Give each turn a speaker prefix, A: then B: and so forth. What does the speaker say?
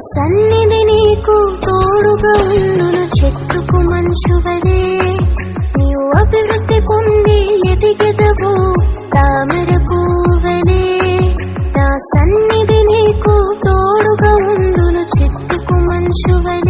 A: సన్నిధి నీకు తోడుగా ఉండును చెట్టుకు మంచువలే నీవు అభివృద్ధి పొంది ఎదిగెదవు తామర పువ్వలే నా సన్నిధి నీకు తోడుగా ఉండును చెట్టుకు మంచువలే